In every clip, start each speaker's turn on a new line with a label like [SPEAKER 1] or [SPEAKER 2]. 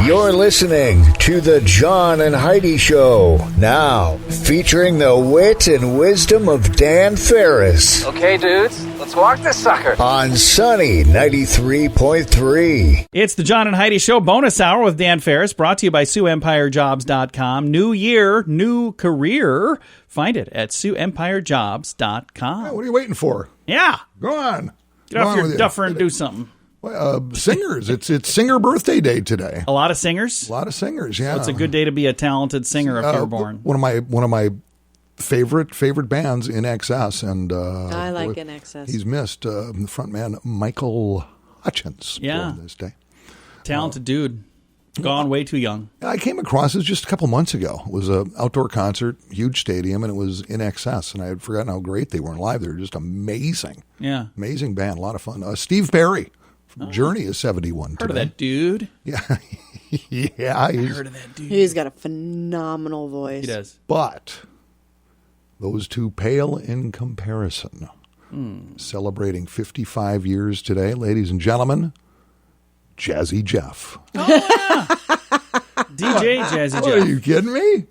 [SPEAKER 1] You're listening to the John and Heidi Show, now featuring the wit and wisdom of Dan Farris.
[SPEAKER 2] Okay, dudes, let's walk this sucker.
[SPEAKER 1] On Sunny 93.3.
[SPEAKER 3] It's the John and Heidi Show bonus hour with Dan Farris, brought to you by SiouxEmpireJobs.com. New year, new career. Find it at SiouxEmpireJobs.com.
[SPEAKER 4] Hey, what are you waiting for?
[SPEAKER 3] Yeah.
[SPEAKER 4] Go on.
[SPEAKER 3] Get off your duffer and do something.
[SPEAKER 4] Singers. It's singer birthday day today.
[SPEAKER 3] A lot of singers?
[SPEAKER 4] A lot of singers, yeah.
[SPEAKER 3] So it's a good day to be a talented singer if you're born.
[SPEAKER 4] One of my favorite bands, In Excess, and
[SPEAKER 5] I like In Excess.
[SPEAKER 4] He's missed the front man Michael Hutchins.
[SPEAKER 3] Yeah.
[SPEAKER 4] This day.
[SPEAKER 3] Talented dude. Gone way too young.
[SPEAKER 4] I came across this just a couple months ago. It was an outdoor concert, huge stadium, and it was In Excess. And I had forgotten how great they were live. They were just amazing. Yeah. Amazing band. A lot of fun. Steve Perry from Journey is 71
[SPEAKER 3] Heard
[SPEAKER 4] today.
[SPEAKER 3] of that dude?
[SPEAKER 4] Yeah. Yeah.
[SPEAKER 3] I heard of that dude.
[SPEAKER 5] He's got a phenomenal voice.
[SPEAKER 3] He does.
[SPEAKER 4] But those two pale in comparison. Celebrating 55 years today, ladies and gentlemen. Jazzy Jeff.
[SPEAKER 3] Oh, yeah. DJ Jazzy Jeff.
[SPEAKER 4] What, are you kidding me?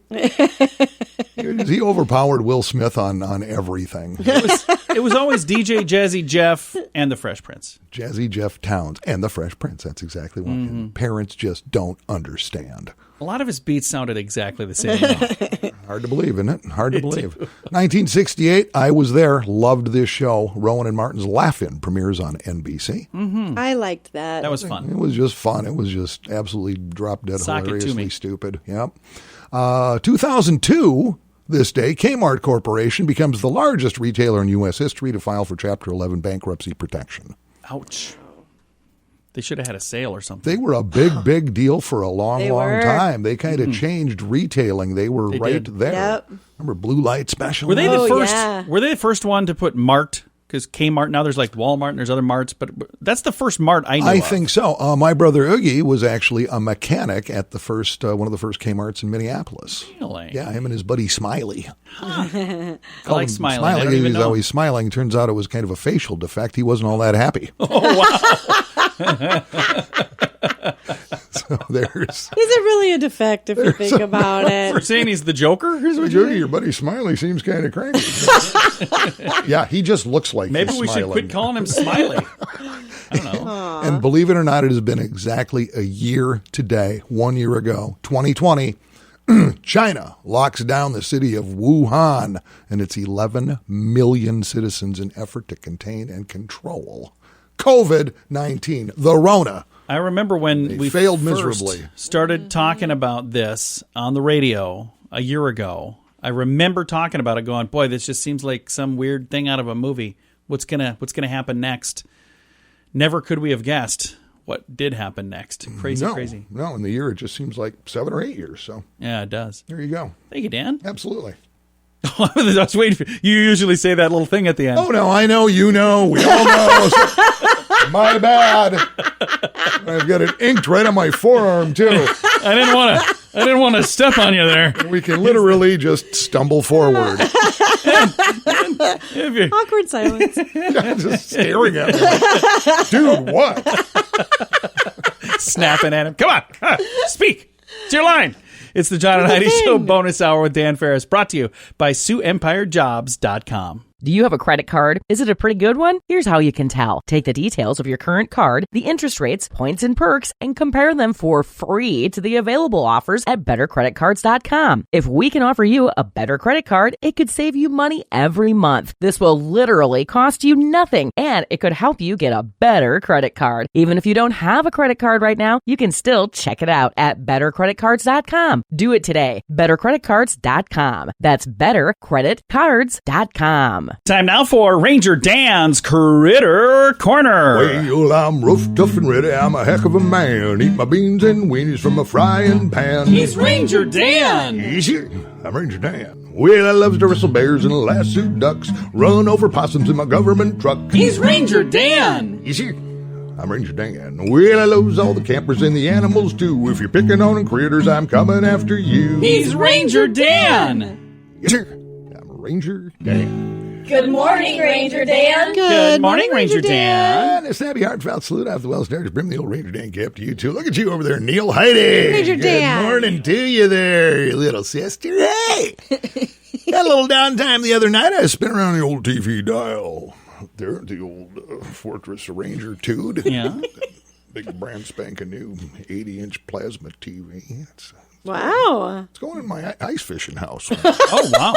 [SPEAKER 4] He overpowered Will Smith on everything.
[SPEAKER 3] It was always DJ Jazzy Jeff and the Fresh Prince.
[SPEAKER 4] Jazzy Jeff Towns and the Fresh Prince. That's exactly what parents just don't understand.
[SPEAKER 3] A lot of his beats sounded exactly the same.
[SPEAKER 4] Hard to believe, isn't it? Hard to believe. 1968, I was there. Loved this show. Rowan and Martin's Laugh-In premieres on NBC.
[SPEAKER 5] Mm-hmm. I liked that.
[SPEAKER 3] That was fun.
[SPEAKER 4] It was just fun. It was just absolutely drop-dead hilariously stupid. Yep. 2002, this day, Kmart Corporation becomes the largest retailer in U.S. history to file for Chapter 11 bankruptcy protection.
[SPEAKER 3] Ouch. They should have had a sale or something.
[SPEAKER 4] They were a big deal for a long time. They kind of changed retailing. They were there.
[SPEAKER 5] Yep.
[SPEAKER 4] Remember Blue Light Special?
[SPEAKER 3] Were they the first?
[SPEAKER 5] Yeah.
[SPEAKER 3] Were they the first one to put Mart? Because Kmart, now there's like Walmart and there's other Marts, but that's the first Mart I knew of.
[SPEAKER 4] I think so. My brother Oogie was actually a mechanic at the first one of the first Kmarts in Minneapolis.
[SPEAKER 3] Really?
[SPEAKER 4] Yeah, him and his buddy Smiley.
[SPEAKER 3] I like Smiley. I don't
[SPEAKER 4] Smiley,
[SPEAKER 3] even
[SPEAKER 4] he's
[SPEAKER 3] know.
[SPEAKER 4] always smiling. Turns out it was kind of a facial defect. He wasn't all that happy.
[SPEAKER 3] Oh, wow.
[SPEAKER 4] So there's...
[SPEAKER 5] Is it really a defect if you think about it?
[SPEAKER 3] For saying he's the Joker? Here's what
[SPEAKER 4] Oogie, your buddy Smiley seems kind of cranky. Yeah, he just looks like
[SPEAKER 3] Maybe
[SPEAKER 4] he's
[SPEAKER 3] we
[SPEAKER 4] smiling.
[SPEAKER 3] should quit calling him Smiley. I don't know.
[SPEAKER 4] And believe it or not, it has been exactly a year today, 1 year ago, 2020. China locks down the city of Wuhan and its 11 million citizens in effort to contain and control COVID-19, the Rona.
[SPEAKER 3] I remember when we
[SPEAKER 4] failed
[SPEAKER 3] first
[SPEAKER 4] miserably.
[SPEAKER 3] started talking about this on the radio a year ago. I remember talking about it going, boy, this just seems like some weird thing out of a movie. What's gonna happen next? Never could we have guessed what did happen next. Crazy.
[SPEAKER 4] No, in the year, it just seems like 7 or 8 years. So
[SPEAKER 3] Yeah, it does.
[SPEAKER 4] there you go.
[SPEAKER 3] Thank you, Dan.
[SPEAKER 4] Absolutely.
[SPEAKER 3] I was waiting for you. Usually say that little thing at the end.
[SPEAKER 4] Oh, no, I know, you know, we all know. My bad. I've got it inked right on my forearm, too.
[SPEAKER 3] I didn't want to step on you there.
[SPEAKER 4] We can literally just stumble forward.
[SPEAKER 5] Awkward silence.
[SPEAKER 4] Just staring at me. Like, dude, what?
[SPEAKER 3] Snapping at him. Come on. Speak. It's your line. It's the John and Heidi Show bonus hour with Dan Farris, brought to you by SiouxEmpireJobs.com.
[SPEAKER 6] Do you have a credit card? Is it a pretty good one? Here's how you can tell. Take the details of your current card, the interest rates, points, and perks, and compare them for free to the available offers at bettercreditcards.com. If we can offer you a better credit card, it could save you money every month. This will literally cost you nothing, and it could help you get a better credit card. Even if you don't have a credit card right now, you can still check it out at bettercreditcards.com. Do it today. bettercreditcards.com. That's bettercreditcards.com.
[SPEAKER 3] Time now for Ranger Dan's Critter Corner.
[SPEAKER 4] Well, I'm rough, tough, and ready. I'm a heck of a man. Eat my beans and weenies from a frying pan.
[SPEAKER 3] He's Ranger Dan.
[SPEAKER 4] Easy. I'm Ranger Dan. Well, I loves to wrestle bears and lasso ducks. Run over possums in my government truck.
[SPEAKER 3] He's Ranger Dan.
[SPEAKER 4] Easy. I'm Ranger Dan. Well, I loves all the campers and the animals, too. If you're picking on critters, I'm coming after you.
[SPEAKER 3] He's Ranger Dan.
[SPEAKER 4] Yes, sir. I'm Ranger Dan.
[SPEAKER 7] Good morning, Ranger Dan.
[SPEAKER 3] Good morning, Ranger Dan.
[SPEAKER 4] And a snappy, heartfelt salute out of the Wells Stars. Bring the old Ranger Dan cap to you, too. Look at you over there, Neil Heidi.
[SPEAKER 5] Ranger Dan.
[SPEAKER 4] Good morning to you there, you little sister. Hey! Had a little downtime the other night. I spin around the old TV dial. There, the old Fortress Ranger Tude.
[SPEAKER 3] Yeah.
[SPEAKER 4] Big brand spanking new 80-inch plasma TV.
[SPEAKER 5] Wow.
[SPEAKER 4] It's going in my ice fishing house.
[SPEAKER 3] Oh, wow.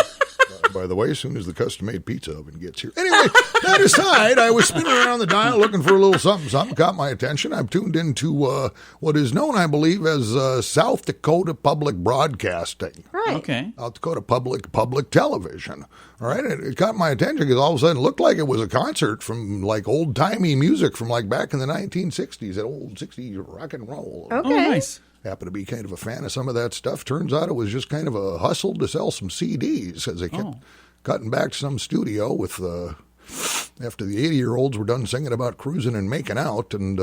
[SPEAKER 4] By the way, as soon as the custom-made pizza oven gets here. Anyway, that aside, I was spinning around the dial looking for a little something. Something caught my attention. I've tuned into what is known, I believe, as South Dakota Public Broadcasting.
[SPEAKER 5] Right.
[SPEAKER 3] Okay.
[SPEAKER 4] South Dakota Public Television. All right, it caught my attention because all of a sudden it looked like it was a concert from like old-timey music from like back in the 1960s, that old 60s rock and roll.
[SPEAKER 5] Okay.
[SPEAKER 3] Oh, nice.
[SPEAKER 4] Happen to be kind of a fan of some of that stuff. Turns out it was just kind of a hustle to sell some CDs as they kept cutting back to some studio with after the 80-year-olds were done singing about cruising and making out, and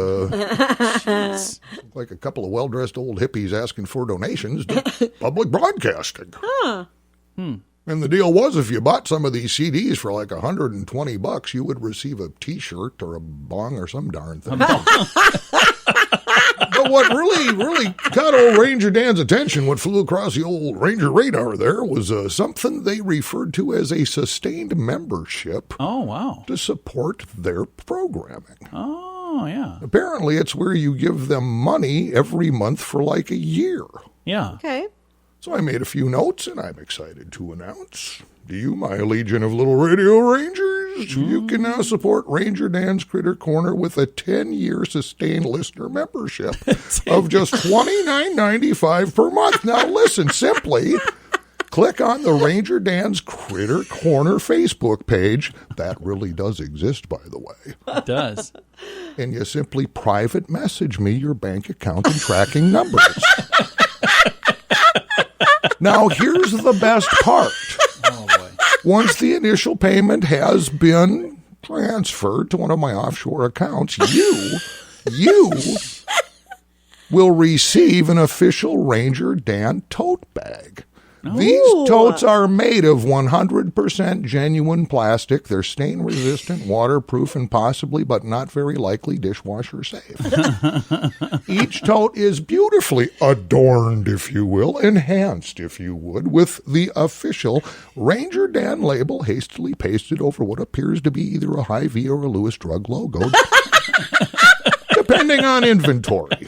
[SPEAKER 4] like a couple of well-dressed old hippies asking for donations to public broadcasting.
[SPEAKER 5] Huh.
[SPEAKER 4] And the deal was, if you bought some of these CDs for like $120, you would receive a T-shirt or a bong or some darn thing. But what really caught old Ranger Dan's attention, what flew across the old Ranger radar there, was something they referred to as a sustained membership.
[SPEAKER 3] Oh, wow.
[SPEAKER 4] To support their programming.
[SPEAKER 3] Oh, yeah.
[SPEAKER 4] Apparently, it's where you give them money every month for like a year.
[SPEAKER 3] Yeah.
[SPEAKER 5] Okay.
[SPEAKER 4] So I made a few notes, and I'm excited to announce to you, my legion of little radio rangers, you can now support Ranger Dan's Critter Corner with a 10-year sustained listener membership of just $29.95 per month. Now listen, simply click on the Ranger Dan's Critter Corner Facebook page. That really does exist, by the way.
[SPEAKER 3] It does.
[SPEAKER 4] And you simply private message me your bank account and tracking numbers. Now, here's the best part.
[SPEAKER 3] Oh, boy.
[SPEAKER 4] Once the initial payment has been transferred to one of my offshore accounts, you will receive an official Ranger Dan tote bag. These totes are made of 100% genuine plastic. They're stain-resistant, waterproof, and possibly, but not very likely, dishwasher safe. Each tote is beautifully adorned, if you will, enhanced, if you would, with the official Ranger Dan label hastily pasted over what appears to be either a Hy-Vee or a Lewis Drug logo, depending on inventory.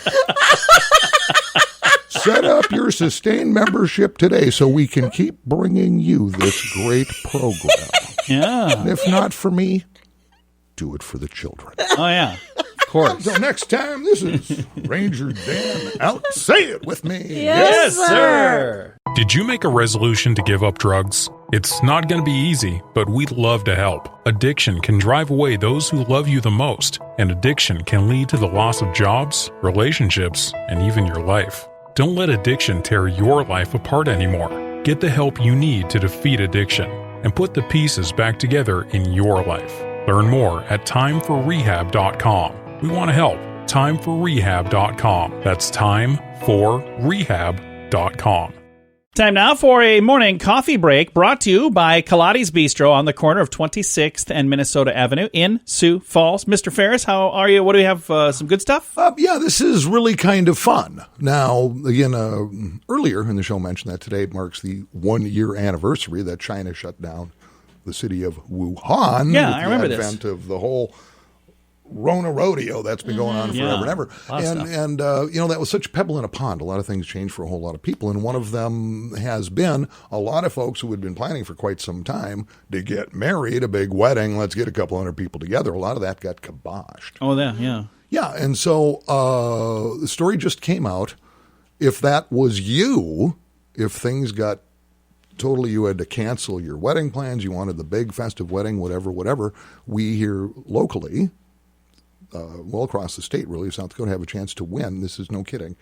[SPEAKER 4] Set up your sustained membership today so we can keep bringing you this great program.
[SPEAKER 3] Yeah.
[SPEAKER 4] And if not for me, do it for the children.
[SPEAKER 3] Oh, yeah. Of course.
[SPEAKER 4] Until next time, this is Ranger Dan out. Say it with me.
[SPEAKER 5] Yes, sir.
[SPEAKER 8] Did you make a resolution to give up drugs? It's not going to be easy, but we'd love to help. Addiction can drive away those who love you the most, and addiction can lead to the loss of jobs, relationships, and even your life. Don't let addiction tear your life apart anymore. Get the help you need to defeat addiction and put the pieces back together in your life. Learn more at timeforrehab.com. We want to help. Timeforrehab.com. That's timeforrehab.com.
[SPEAKER 3] Time now for a morning coffee break brought to you by Kaladi's Bistro on the corner of 26th and Minnesota Avenue in Sioux Falls. Mr. Farris, how are you? What do we have? Some good stuff?
[SPEAKER 4] Yeah, this is really kind of fun. Now, again, earlier in the show mentioned that today marks the 1-year anniversary that China shut down the city of Wuhan.
[SPEAKER 3] Yeah,
[SPEAKER 4] with
[SPEAKER 3] I remember
[SPEAKER 4] the
[SPEAKER 3] this.
[SPEAKER 4] advent of the whole Rona rodeo that's been going on forever and ever. And that was such a pebble in a pond. A lot of things changed for a whole lot of people. And one of them has been a lot of folks who had been planning for quite some time to get married, a big wedding. Let's get a couple hundred people together. A lot of that got kiboshed.
[SPEAKER 3] Oh, yeah.
[SPEAKER 4] Yeah. And so the story just came out. If that was you, if things got totally, you had to cancel your wedding plans, you wanted the big festive wedding, whatever, we here locally, well across the state, really, South Dakota, have a chance to win. This is no kidding.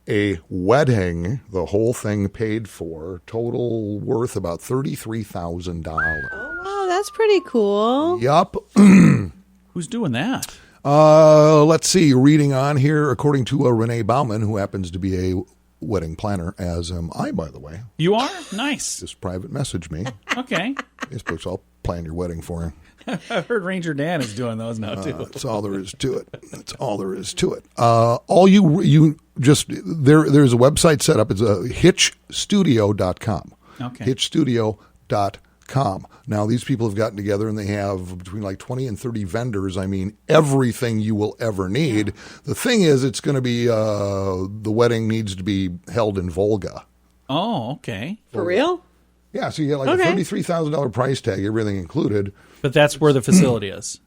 [SPEAKER 4] A wedding, the whole thing paid for, total worth about $33,000.
[SPEAKER 5] Oh, wow, that's pretty cool.
[SPEAKER 4] Yup.
[SPEAKER 3] Who's doing that?
[SPEAKER 4] Let's see. Reading on here, according to Renee Bauman, who happens to be a wedding planner, as am I, by the way.
[SPEAKER 3] You are? Nice.
[SPEAKER 4] Just private message me.
[SPEAKER 3] Okay.
[SPEAKER 4] Facebook's all plan your wedding for you.
[SPEAKER 3] I've heard Ranger Dan is doing those now, too.
[SPEAKER 4] That's all there is to it. That's all there is to it. All you just, there's a website set up. It's hitchstudio.com.
[SPEAKER 3] Okay.
[SPEAKER 4] Hitchstudio.com. Now, these people have gotten together and they have between like 20 and 30 vendors. I mean, everything you will ever need. Yeah. The thing is, it's going to be, the wedding needs to be held in Volga.
[SPEAKER 3] Oh, okay.
[SPEAKER 5] For real?
[SPEAKER 4] Yeah, so you get like a $33,000 price tag, everything included.
[SPEAKER 3] But that's where the facility is.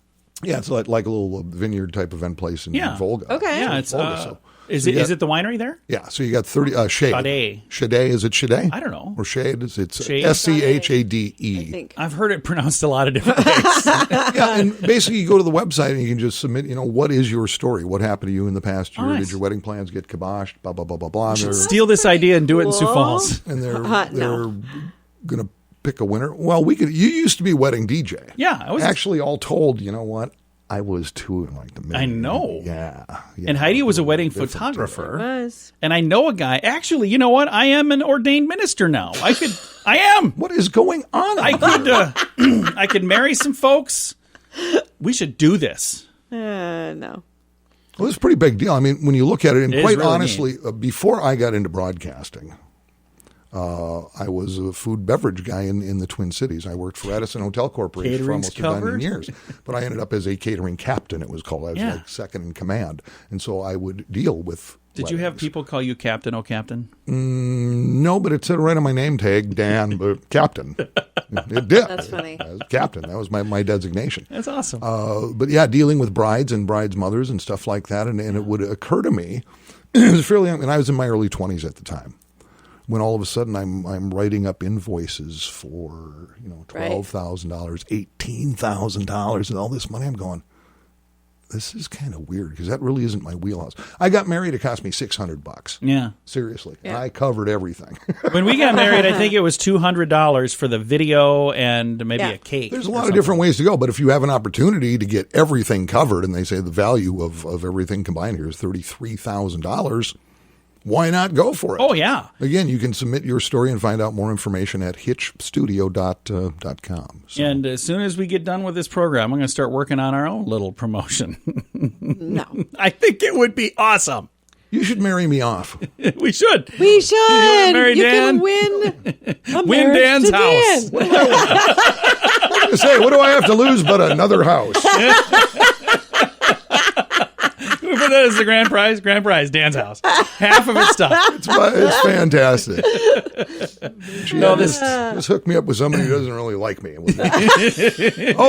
[SPEAKER 4] Yeah, it's like a little vineyard type event place in Volga.
[SPEAKER 5] Okay.
[SPEAKER 3] Yeah, it's Volga, is it the winery there?
[SPEAKER 4] Yeah, so you got 30 Shade. Shade, is it Shade?
[SPEAKER 3] I don't know.
[SPEAKER 4] Or Shade? It's
[SPEAKER 3] Shade?
[SPEAKER 4] Schade.
[SPEAKER 5] I think.
[SPEAKER 3] I've heard it pronounced a lot of different ways.
[SPEAKER 4] Yeah, and basically you go to the website and you can just submit, what is your story? What happened to you in the past year?
[SPEAKER 3] Nice.
[SPEAKER 4] Did your wedding plans get kiboshed? Blah, blah, blah, blah, blah.
[SPEAKER 3] Steal this idea and do it in Sioux Falls.
[SPEAKER 4] And they're going to pick a winner. Well, you used to be a wedding DJ.
[SPEAKER 3] Yeah. I was
[SPEAKER 4] actually all told, you know what? I was too like the minute.
[SPEAKER 3] I know.
[SPEAKER 4] Yeah.
[SPEAKER 3] And Heidi was a wedding photographer.
[SPEAKER 5] Was.
[SPEAKER 3] And I know a guy. Actually, you know what? I am an ordained minister now. I am.
[SPEAKER 4] What is going on?
[SPEAKER 3] I could marry some folks. We should do this.
[SPEAKER 5] No.
[SPEAKER 4] Well, it's a pretty big deal. I mean, when you look at it, and quite
[SPEAKER 3] really
[SPEAKER 4] honestly, before I got into broadcasting, I was a food beverage guy in the Twin Cities. I worked for Edison Hotel Corporation for almost 9 years. But I ended up as a catering captain, it was called. I was like second in command. And so I would deal with
[SPEAKER 3] Did you have people call you Captain, oh Captain?
[SPEAKER 4] No, but it said right on my name tag, Dan, but Captain. It did.
[SPEAKER 5] That's funny.
[SPEAKER 4] I was Captain. That was my designation.
[SPEAKER 3] That's awesome.
[SPEAKER 4] But yeah, dealing with brides and brides' mothers and stuff like that. And it would occur to me, it was fairly young, and I was in my early 20s at the time, when all of a sudden I'm writing up invoices for $12,000, $18,000, and all this money. I'm going, this is kind of weird because that really isn't my wheelhouse. I got married; it cost me $600.
[SPEAKER 3] Yeah,
[SPEAKER 4] seriously, and I covered everything.
[SPEAKER 3] When we got married, I think it was $200 for the video and maybe a cake.
[SPEAKER 4] There's a lot of different ways to go, but if you have an opportunity to get everything covered, and they say the value of everything combined here is $33,000. Why not go for it?
[SPEAKER 3] Oh, yeah.
[SPEAKER 4] Again, you can submit your story and find out more information at hitchstudio.com. So.
[SPEAKER 3] And as soon as we get done with this program, I'm going to start working on our own little promotion.
[SPEAKER 5] No.
[SPEAKER 3] I think it would be awesome.
[SPEAKER 4] You should marry me off.
[SPEAKER 3] We should.
[SPEAKER 5] We should.
[SPEAKER 3] You marry Dan?
[SPEAKER 5] can win.
[SPEAKER 3] Win Dan's house.
[SPEAKER 5] Dan.
[SPEAKER 4] I was going to say, what do I have to lose but another house?
[SPEAKER 3] We put that as the grand prize. Grand prize, Dan's house. Half of it's stuff.
[SPEAKER 4] It's fantastic. Just hook me up with somebody who doesn't really like me. I'll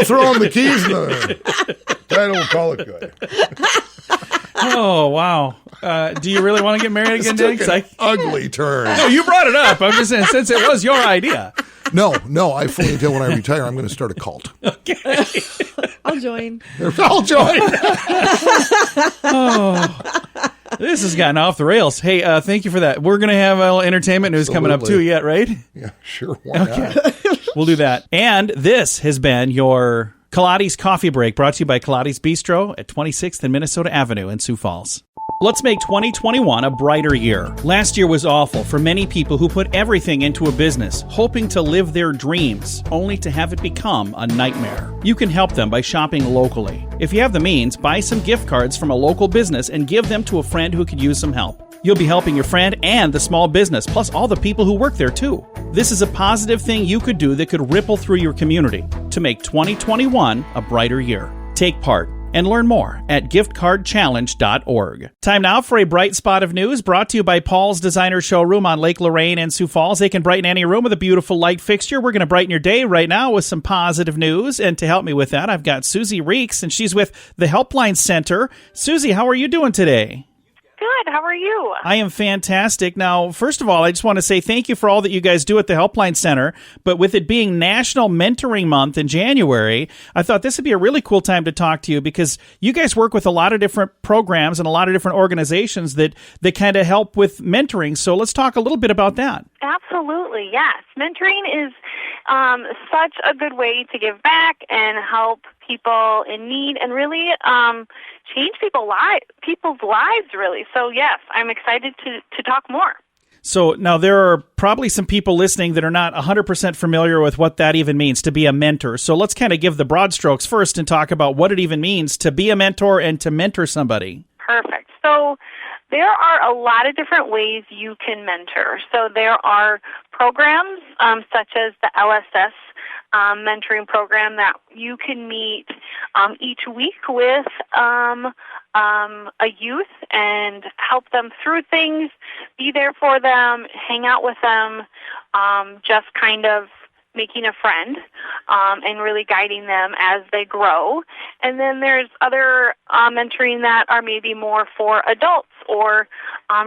[SPEAKER 4] throw him the keys and the title will call it good.
[SPEAKER 3] Oh, wow. Do you really want to get married again, Dan?
[SPEAKER 4] Took an ugly turn.
[SPEAKER 3] No, you brought it up. I'm just saying, since it was your idea.
[SPEAKER 4] No, I fully intend when I retire, I'm going to start a cult.
[SPEAKER 3] Okay.
[SPEAKER 5] I'll join.
[SPEAKER 4] I'll join.
[SPEAKER 3] This has gotten off the rails. Hey, thank you for that. We're going to have entertainment news coming up too yet, right?
[SPEAKER 4] Yeah, sure. Why not?
[SPEAKER 3] We'll do that. And this has been your Kaladi's Coffee Break, brought to you by Kaladi's Bistro at 26th and Minnesota Avenue in Sioux Falls. Let's make 2021 a brighter year. Last year was awful for many people who put everything into a business, hoping to live their dreams, only to have it become a nightmare. You can help them by shopping locally. If you have the means, buy some gift cards from a local business and give them to a friend who could use some help. You'll be helping your friend and the small business, plus all the people who work there too. This is a positive thing you could do that could ripple through your community to make 2021 a brighter year. Take part and learn more at giftcardchallenge.org. Time now for a bright spot of news brought to you by Paul's Designer Showroom on Lake Lorraine and Sioux Falls. They can brighten any room with a beautiful light fixture. We're going to brighten your day right now with some positive news. And to help me with that, I've got Susie Reeks, and she's with the Helpline Center. Susie, how are you doing today?
[SPEAKER 9] Good. How are you?
[SPEAKER 3] I am fantastic. Now, first of all, I just want to say thank you for all that you guys do at the Helpline Center. But with it being National Mentoring Month in January, I thought this would be a really cool time to talk to you because you guys work with a lot of different programs and a lot of different organizations that kind of help with mentoring. So let's talk a little bit about that.
[SPEAKER 9] Absolutely. Yes. Mentoring is such a good way to give back and help people in need and really change people's lives, really. So, yes, I'm excited to talk more.
[SPEAKER 3] So now there are probably some people listening that are not 100% familiar with what that even means, to be a mentor. So let's kind of give the broad strokes first and talk about what it even means to be a mentor and to mentor somebody.
[SPEAKER 9] Perfect. So there are a lot of different ways you can mentor. So there are programs such as the LSS mentoring program that you can meet each week with a youth and help them through things, be there for them, hang out with them, just kind of making a friend and really guiding them as they grow. And then there's other mentoring that are maybe more for adults or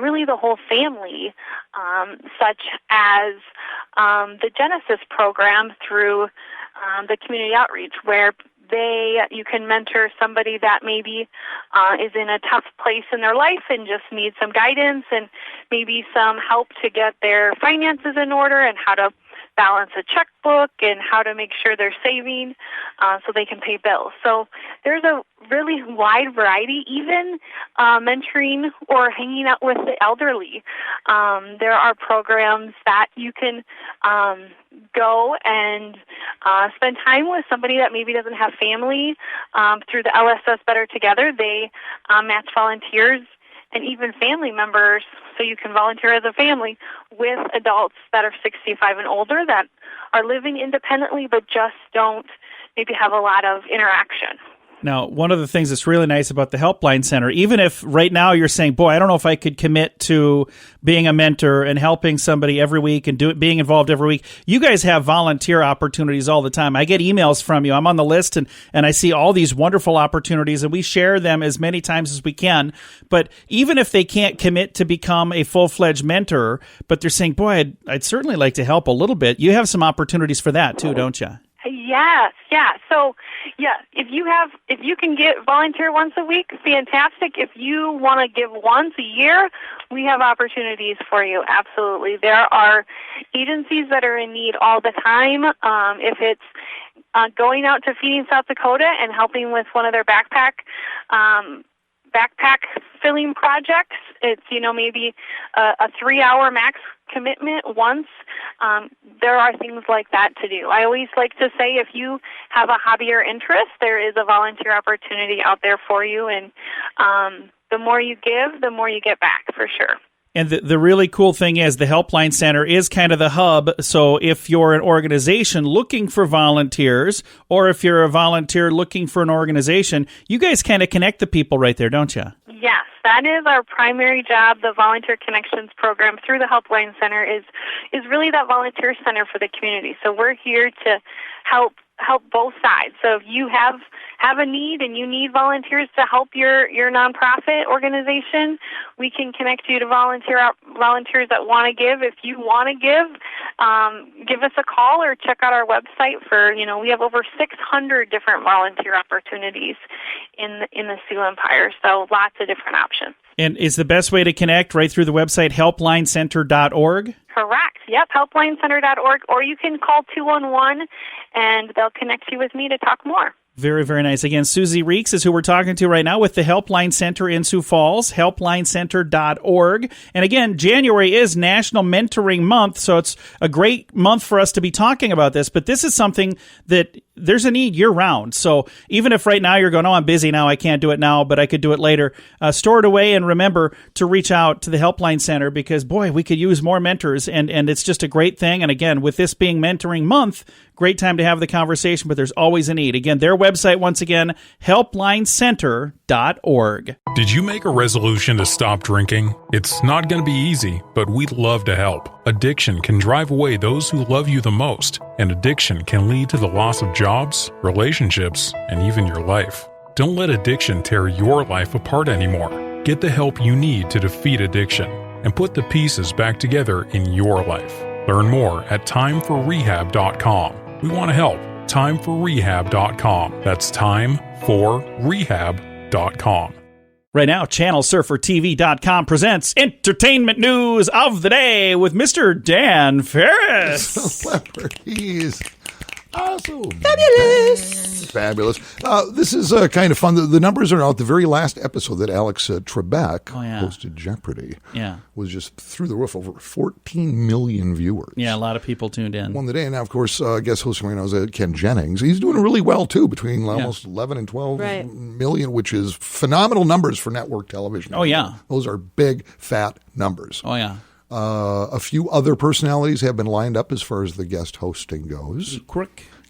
[SPEAKER 9] really the whole family, such as the Genesis program through the community outreach, where you can mentor somebody that maybe is in a tough place in their life and just needs some guidance and maybe some help to get their finances in order and how to balance a checkbook and how to make sure they're saving so they can pay bills. So there's a really wide variety, even mentoring or hanging out with the elderly. There are programs that you can go and spend time with somebody that maybe doesn't have family. Through the LSS Better Together, they match volunteers and even family members, so you can volunteer as a family with adults that are 65 and older that are living independently but just don't maybe have a lot of interaction.
[SPEAKER 3] Now, one of the things that's really nice about the Helpline Center, even if right now you're saying, boy, I don't know if I could commit to being a mentor and helping somebody every week and being involved every week, you guys have volunteer opportunities all the time. I get emails from you. I'm on the list, and I see all these wonderful opportunities, and we share them as many times as we can. But even if they can't commit to become a full-fledged mentor, but they're saying, boy, I'd certainly like to help a little bit, you have some opportunities for that too, don't you?
[SPEAKER 9] Yes, yeah. So, yeah, if you can volunteer once a week, fantastic. If you want to give once a year, we have opportunities for you. Absolutely. There are agencies that are in need all the time. If it's going out to Feeding South Dakota and helping with one of their backpack filling projects, it's, maybe a 3-hour max commitment once. There are things like that to do. I always like to say if you have a hobby or interest, there is a volunteer opportunity out there for you, and the more you give, the more you get back, for sure.
[SPEAKER 3] And the really cool thing is the Helpline Center is kind of the hub. So if you're an organization looking for volunteers, or if you're a volunteer looking for an organization, you guys kind of connect the people right there, don't you?
[SPEAKER 9] Yes, that is our primary job. The Volunteer Connections program through the Helpline Center is really that volunteer center for the community. So we're here to help both sides. So if you have a need and you need volunteers to help your nonprofit organization, we can connect you to volunteers that want to give. If you want to give us a call or check out our website for, we have over 600 different volunteer opportunities in the Sioux Empire. So lots of different options.
[SPEAKER 3] And is the best way to connect right through the website helplinecenter.org?
[SPEAKER 9] Correct. Yep, helplinecenter.org, or you can call 211 and they'll connect you with me to talk more.
[SPEAKER 3] Very, very nice. Again, Susie Reeks is who we're talking to right now with the Helpline Center in Sioux Falls, helplinecenter.org. And again, January is National Mentoring Month, so it's a great month for us to be talking about this. But this is something that there's a need year-round. So even if right now you're going, oh, I'm busy now, I can't do it now, but I could do it later, store it away and remember to reach out to the Helpline Center because, boy, we could use more mentors, and it's just a great thing. And again, with this being Mentoring Month, great time to have the conversation, but there's always a need. Again, their website, once again, helplinecenter.org.
[SPEAKER 8] Did you make a resolution to stop drinking? It's not going to be easy, but we'd love to help. Addiction can drive away those who love you the most, and addiction can lead to the loss of jobs, relationships, and even your life. Don't let addiction tear your life apart anymore. Get the help you need to defeat addiction and put the pieces back together in your life. Learn more at timeforrehab.com. We want to help. timeforrehab.com. That's timeforrehab.com.
[SPEAKER 3] Right now, ChannelSurferTV.com presents Entertainment News of the Day with Mr. Dan Farris.
[SPEAKER 4] Celebrities. Awesome. Fabulous. This is kind of fun. The numbers are out. The very last episode that Alex Trebek hosted Jeopardy was just through the roof. Over 14 million viewers.
[SPEAKER 3] Yeah, a lot of people tuned in.
[SPEAKER 4] Won the day. And now, of course, guest hosting right now is Ken Jennings. He's doing really well, too, between almost 11 and 12 million, which is phenomenal numbers for network television.
[SPEAKER 3] Oh, yeah.
[SPEAKER 4] Those are big, fat numbers.
[SPEAKER 3] Oh, yeah.
[SPEAKER 4] A few other personalities have been lined up as far as the guest hosting goes.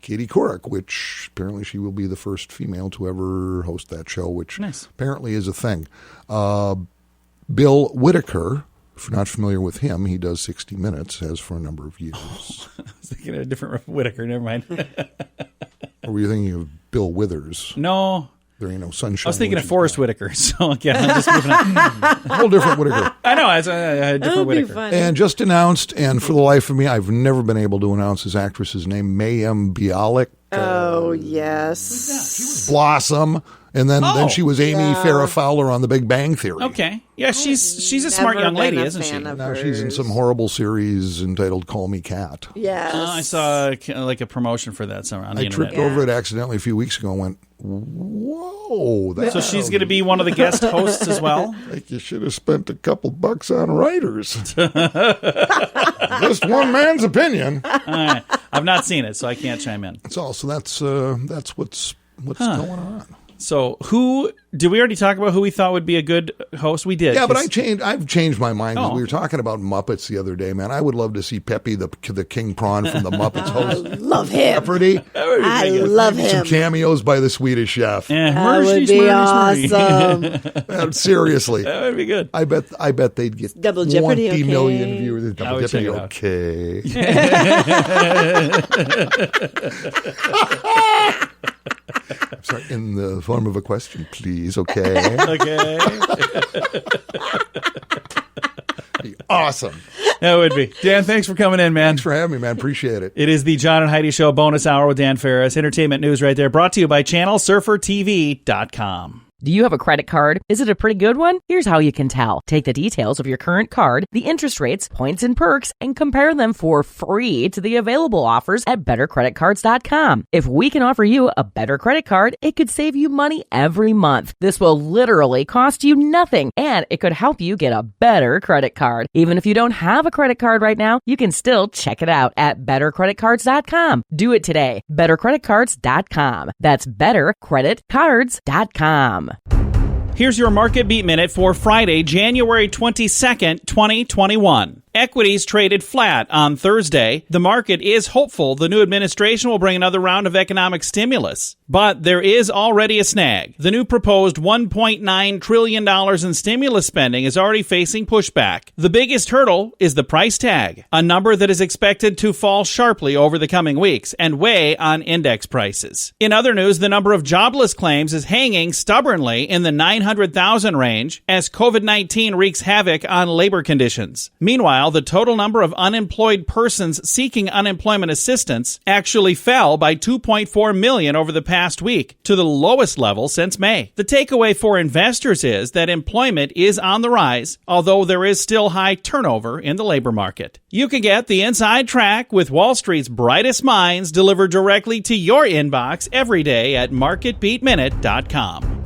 [SPEAKER 4] Katie Couric, which apparently she will be the first female to ever host that show, which apparently is a thing. Bill Whitaker, if you're not familiar with him, he does 60 Minutes, has for a number of years.
[SPEAKER 3] Oh, I was thinking of a different Whitaker, never mind.
[SPEAKER 4] Or were you thinking of Bill Withers?
[SPEAKER 3] No.
[SPEAKER 4] There ain't no sunshine.
[SPEAKER 3] I was thinking of Forrest Whitaker, so yeah, I'm just moving on.
[SPEAKER 4] A whole different Whitaker.
[SPEAKER 3] I know, it's a different Whitaker.
[SPEAKER 4] And just announced, and for the life of me, I've never been able to announce his actress's name, Mayim Bialik.
[SPEAKER 5] Oh, yes.
[SPEAKER 4] She was Blossom, and then she was Amy Farrah Fowler on The Big Bang Theory.
[SPEAKER 3] Okay. Yeah, she's a smart young lady, isn't she?
[SPEAKER 4] Now she's in some horrible series entitled Call Me Kat.
[SPEAKER 5] Yes.
[SPEAKER 3] I saw like a promotion for that somewhere on the internet.
[SPEAKER 4] I tripped over it accidentally a few weeks ago and went, whoa.
[SPEAKER 3] So she's going to be one of the guest hosts as well?
[SPEAKER 4] Like you should have spent a couple bucks on writers. Just one man's opinion.
[SPEAKER 3] All right. I've not seen it, so I can't chime in.
[SPEAKER 4] So that's what's going on.
[SPEAKER 3] So did we already talk about who we thought would be a good host? We did.
[SPEAKER 4] Yeah, but I've changed my mind.
[SPEAKER 3] Oh.
[SPEAKER 4] We were talking about Muppets the other day, man. I would love to see Peppy the King Prawn from the Muppets host.
[SPEAKER 5] I love him.
[SPEAKER 4] Jeopardy.
[SPEAKER 5] I love him.
[SPEAKER 4] Some cameos by the Swedish Chef.
[SPEAKER 5] That would be awesome.
[SPEAKER 4] Seriously.
[SPEAKER 3] That would be good.
[SPEAKER 4] I bet they'd get
[SPEAKER 5] Double Jeopardy,
[SPEAKER 4] 20
[SPEAKER 5] okay.
[SPEAKER 4] million viewers. Double Jeopardy, okay. I'm sorry, in the form of a question, please, okay?
[SPEAKER 3] Okay.
[SPEAKER 4] Be awesome.
[SPEAKER 3] That would be. Dan, thanks for coming in, man.
[SPEAKER 4] Thanks for having me, man. Appreciate it.
[SPEAKER 3] It is the John and Heidi Show bonus hour with Dan Farris. Entertainment news right there, brought to you by ChannelSurferTV.com.
[SPEAKER 6] Do you have a credit card? Is it a pretty good one? Here's how you can tell. Take the details of your current card, the interest rates, points, and perks, and compare them for free to the available offers at bettercreditcards.com. If we can offer you a better credit card, it could save you money every month. This will literally cost you nothing, and it could help you get a better credit card. Even if you don't have a credit card right now, you can still check it out at bettercreditcards.com. Do it today. bettercreditcards.com. That's bettercreditcards.com.
[SPEAKER 3] Here's your Market Beat Minute for Friday, January 22nd, 2021. Equities traded flat on Thursday. The market is hopeful the new administration will bring another round of economic stimulus. But there is already a snag. The new proposed $1.9 trillion in stimulus spending is already facing pushback. The biggest hurdle is the price tag, a number that is expected to fall sharply over the coming weeks and weigh on index prices. In other news, the number of jobless claims is hanging stubbornly in the 900,000 range as COVID-19 wreaks havoc on labor conditions. Meanwhile, the total number of unemployed persons seeking unemployment assistance actually fell by 2.4 million over the past week to the lowest level since May. The takeaway for investors is that employment is on the rise, although there is still high turnover in the labor market. You can get the inside track with Wall Street's brightest minds delivered directly to your inbox every day at marketbeatminute.com.